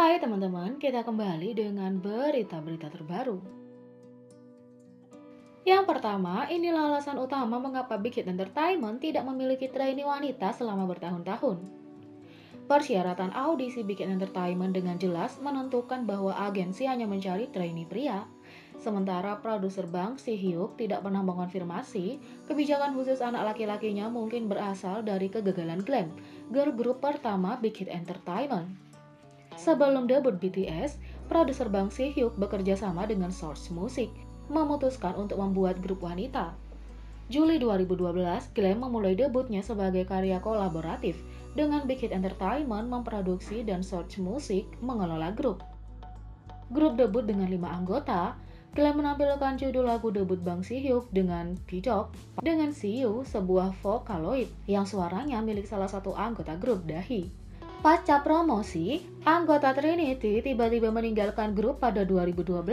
Hai teman-teman, kita kembali dengan berita-berita terbaru. Yang pertama, inilah alasan utama mengapa Big Hit Entertainment tidak memiliki trainee wanita selama bertahun-tahun. Persyaratan audisi Big Hit Entertainment dengan jelas menentukan bahwa agensi hanya mencari trainee pria. Sementara produser Bang Si-hyuk tidak pernah mengonfirmasi, kebijakan khusus anak laki-lakinya mungkin berasal dari kegagalan Glam, girl group pertama Big Hit Entertainment. Sebelum debut BTS, produser Bang Si-hyuk bekerja sama dengan Source Music, memutuskan untuk membuat grup wanita. Juli 2012, Glam memulai debutnya sebagai karya kolaboratif dengan Big Hit Entertainment memproduksi dan Source Music mengelola grup. Grup debut dengan 5 anggota, Glam menampilkan judul lagu debut Bang Si-hyuk dengan P-Dog dengan See You, sebuah Vocaloid yang suaranya milik salah satu anggota grup Dahi. Pasca promosi, anggota Trinity tiba-tiba meninggalkan grup pada 2012,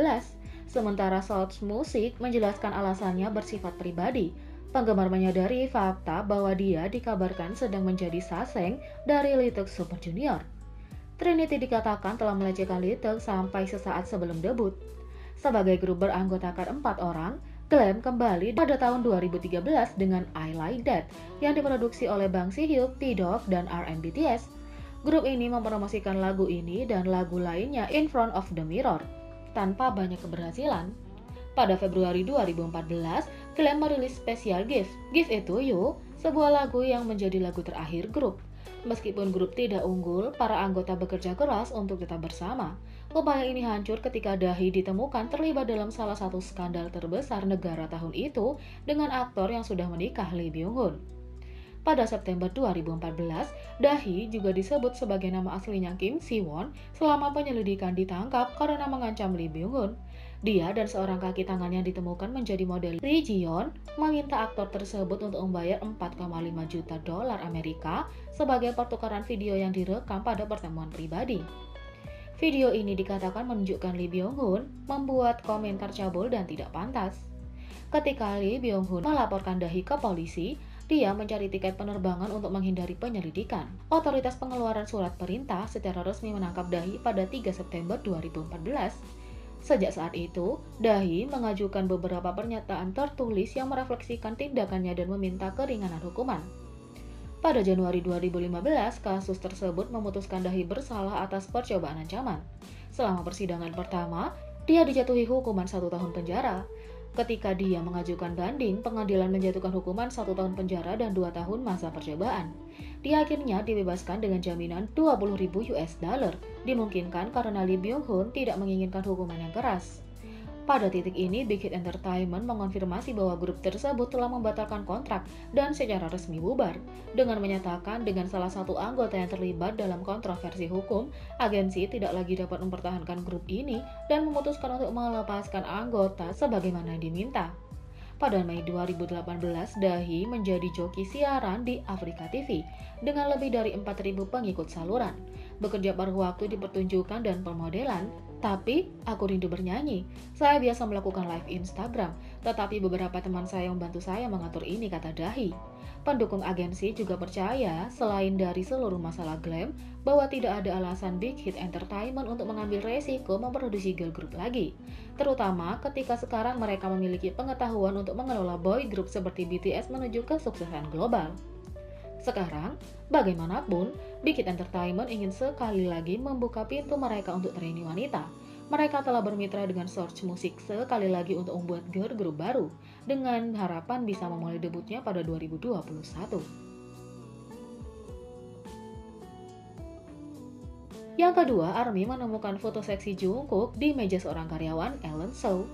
sementara Source Music menjelaskan alasannya bersifat pribadi. Penggemar menyadari fakta bahwa dia dikabarkan sedang menjadi saseng dari Little Super Junior. Trinity dikatakan telah melecehkan Little sampai sesaat sebelum debut. Sebagai grup beranggotakan 4 orang, Glam kembali pada tahun 2013 dengan I Like That yang diproduksi oleh Bang Si-hyuk, P-Dog, dan RMBTS. Grup ini mempromosikan lagu ini dan lagu lainnya In Front of the Mirror, tanpa banyak keberhasilan. Pada Februari 2014, Glam merilis Special Gift, Give It To You, sebuah lagu yang menjadi lagu terakhir grup. Meskipun grup tidak unggul, para anggota bekerja keras untuk tetap bersama. Upaya ini hancur ketika Dahi ditemukan terlibat dalam salah satu skandal terbesar negara tahun itu dengan aktor yang sudah menikah, Lee Byung-hun. Pada September 2014, Dahi juga disebut sebagai nama aslinya Kim Si-won selama penyelidikan ditangkap karena mengancam Lee Byung-hun. Dia dan seorang kaki tangan yang ditemukan menjadi model Lee Ji-yeon meminta aktor tersebut untuk membayar 4,5 juta dolar Amerika sebagai pertukaran video yang direkam pada pertemuan pribadi. Video ini dikatakan menunjukkan Lee Byung-hun membuat komentar cabul dan tidak pantas. Ketika Lee Byung-hun melaporkan Dahi ke polisi, dia mencari tiket penerbangan untuk menghindari penyelidikan. Otoritas pengeluaran surat perintah secara resmi menangkap Dahi pada 3 September 2014. Sejak saat itu, Dahi mengajukan beberapa pernyataan tertulis yang merefleksikan tindakannya dan meminta keringanan hukuman. Pada Januari 2015, kasus tersebut memutuskan Dahi bersalah atas percobaan ancaman. Selama persidangan pertama, dia dijatuhi hukuman 1 tahun penjara. Ketika dia mengajukan banding, pengadilan menjatuhkan hukuman 1 tahun penjara dan 2 tahun masa percobaan. Dia akhirnya dibebaskan dengan jaminan 20.000 US dollar, dimungkinkan karena Lee Byung-hun tidak menginginkan hukuman yang keras. Pada titik ini, Big Hit Entertainment mengonfirmasi bahwa grup tersebut telah membatalkan kontrak dan secara resmi bubar, dengan menyatakan dengan salah satu anggota yang terlibat dalam kontroversi hukum, agensi tidak lagi dapat mempertahankan grup ini dan memutuskan untuk melepaskan anggota sebagaimana yang diminta. Pada Mei 2018, Dahi menjadi joki siaran di Afrika TV dengan lebih dari 4.000 pengikut saluran, bekerja paruh waktu di pertunjukan dan pemodelan. Tapi, aku rindu bernyanyi. Saya biasa melakukan live Instagram, tetapi beberapa teman saya membantu saya mengatur ini, kata Dahi. Pendukung agensi juga percaya, selain dari seluruh masalah Glam, bahwa tidak ada alasan Big Hit Entertainment untuk mengambil resiko memproduksi girl group lagi. Terutama ketika sekarang mereka memiliki pengetahuan untuk mengelola boy group seperti BTS menuju kesuksesan global. Sekarang, bagaimanapun, Big Hit Entertainment ingin sekali lagi membuka pintu mereka untuk trainee wanita. Mereka telah bermitra dengan Source Music sekali lagi untuk membuat girl group baru, dengan harapan bisa memulai debutnya pada 2021. Yang kedua, ARMY menemukan foto seksi Jungkook di meja seorang karyawan Ellen Show.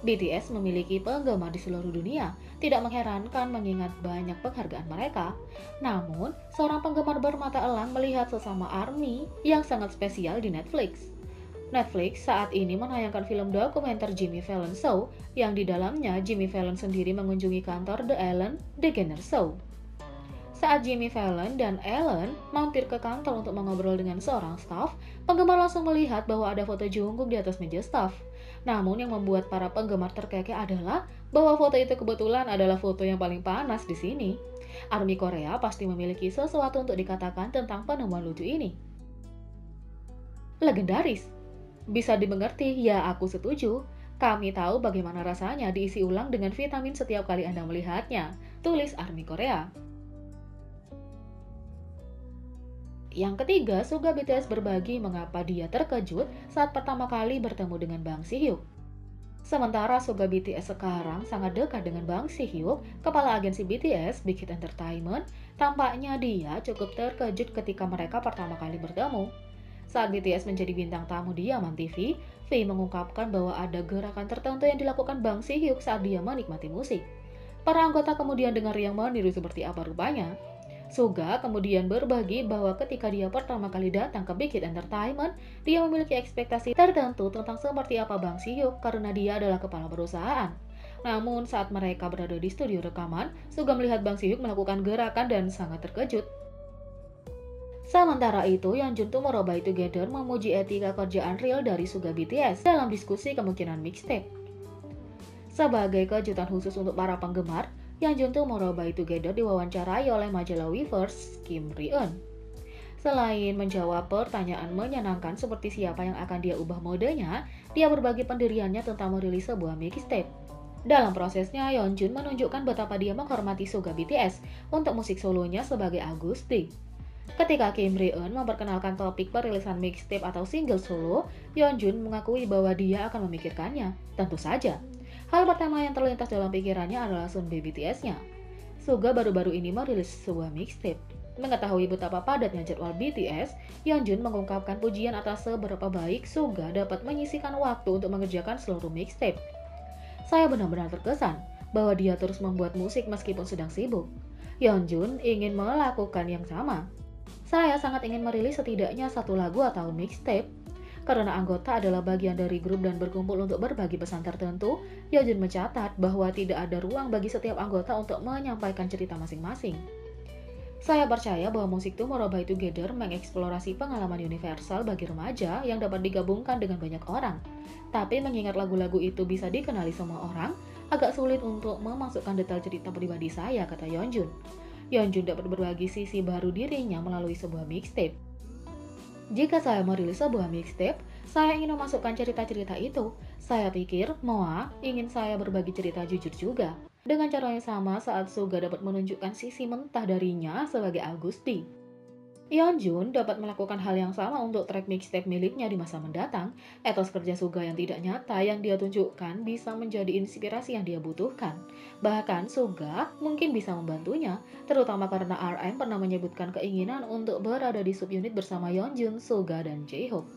BTS memiliki penggemar di seluruh dunia, tidak mengherankan mengingat banyak penghargaan mereka. Namun, seorang penggemar bermata elang melihat sesama ARMY yang sangat spesial di Netflix. Netflix saat ini menayangkan film dokumenter Jimmy Fallon Show, yang di dalamnya Jimmy Fallon sendiri mengunjungi kantor The Ellen DeGeneres Show. Saat Jimmy Fallon dan Ellen mampir ke kantor untuk mengobrol dengan seorang staf, penggemar langsung melihat bahwa ada foto Jungkook di atas meja staf. Namun yang membuat para penggemar terkekeh adalah bahwa foto itu kebetulan adalah foto yang paling panas di sini. ARMY Korea pasti memiliki sesuatu untuk dikatakan tentang penemuan lucu ini. Legendaris. Bisa dimengerti, ya aku setuju. Kami tahu bagaimana rasanya diisi ulang dengan vitamin setiap kali Anda melihatnya. Tulis ARMY Korea. Yang ketiga, Suga BTS berbagi mengapa dia terkejut saat pertama kali bertemu dengan Bang Si-hyuk. Sementara Suga BTS sekarang sangat dekat dengan Bang Si-hyuk, kepala agensi BTS, Big Hit Entertainment, tampaknya dia cukup terkejut ketika mereka pertama kali bertemu. Saat BTS menjadi bintang tamu di Yaman TV, V mengungkapkan bahwa ada gerakan tertentu yang dilakukan Bang Si-hyuk saat dia menikmati musik. Para anggota kemudian dengar yang meniru seperti apa rupanya. Suga kemudian berbagi bahwa ketika dia pertama kali datang ke Big Hit Entertainment, dia memiliki ekspektasi tertentu tentang seperti apa Bang Si-hyuk karena dia adalah kepala perusahaan. Namun saat mereka berada di studio rekaman, Suga melihat Bang Si-hyuk melakukan gerakan dan sangat terkejut. Sementara itu, Yeonjun Tomorrow by Together memuji etika kerjaan real dari Suga BTS dalam diskusi kemungkinan mixtape. Sebagai kejutan khusus untuk para penggemar, Yeonjun Tomorrow by Together diwawancarai oleh majalah Weverse Kim Ri-eun. Selain menjawab pertanyaan menyenangkan seperti siapa yang akan dia ubah modenya, dia berbagi pendiriannya tentang merilis sebuah mixtape. Dalam prosesnya, Yeonjun menunjukkan betapa dia menghormati Suga BTS untuk musik solonya sebagai Agusti. Ketika Kim Ri-eun memperkenalkan topik perilisan mixtape atau single solo, Yeonjun mengakui bahwa dia akan memikirkannya. Tentu saja. Hal pertama yang terlintas dalam pikirannya adalah Sunbae BTS-nya. Suga baru-baru ini merilis sebuah mixtape. Mengetahui betapa padatnya jadwal BTS, Yeonjun mengungkapkan pujian atas seberapa baik Suga dapat menyisihkan waktu untuk mengerjakan seluruh mixtape. Saya benar-benar terkesan bahwa dia terus membuat musik meskipun sedang sibuk. Yeonjun ingin melakukan yang sama. Saya sangat ingin merilis setidaknya satu lagu atau mixtape. Karena anggota adalah bagian dari grup dan berkumpul untuk berbagi pesan tertentu, Yeonjun mencatat bahwa tidak ada ruang bagi setiap anggota untuk menyampaikan cerita masing-masing. Saya percaya bahwa musik Tomorrow by Together mengeksplorasi pengalaman universal bagi remaja yang dapat digabungkan dengan banyak orang. Tapi mengingat lagu-lagu itu bisa dikenali semua orang, agak sulit untuk memasukkan detail cerita pribadi saya, kata Yeonjun. Yeonjun dapat berbagi sisi baru dirinya melalui sebuah mixtape. Jika saya merilis sebuah mixtape, saya ingin memasukkan cerita-cerita itu. Saya pikir Moa ingin saya berbagi cerita jujur juga. Dengan cara yang sama saat Suga dapat menunjukkan sisi mentah darinya sebagai Agusti. Yeonjun dapat melakukan hal yang sama untuk track mixtape miliknya di masa mendatang. Etos kerja Suga yang tidak nyata yang dia tunjukkan bisa menjadi inspirasi yang dia butuhkan. Bahkan Suga mungkin bisa membantunya, terutama karena RM pernah menyebutkan keinginan untuk berada di subunit bersama Yeonjun, Suga, dan J-Hope.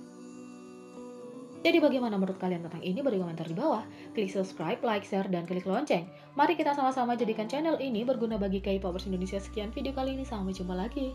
Jadi bagaimana menurut kalian tentang ini? Beri komentar di bawah. Klik subscribe, like, share, dan klik lonceng. Mari kita sama-sama jadikan channel ini berguna bagi K-popers Indonesia. Sekian video kali ini, sampai jumpa lagi.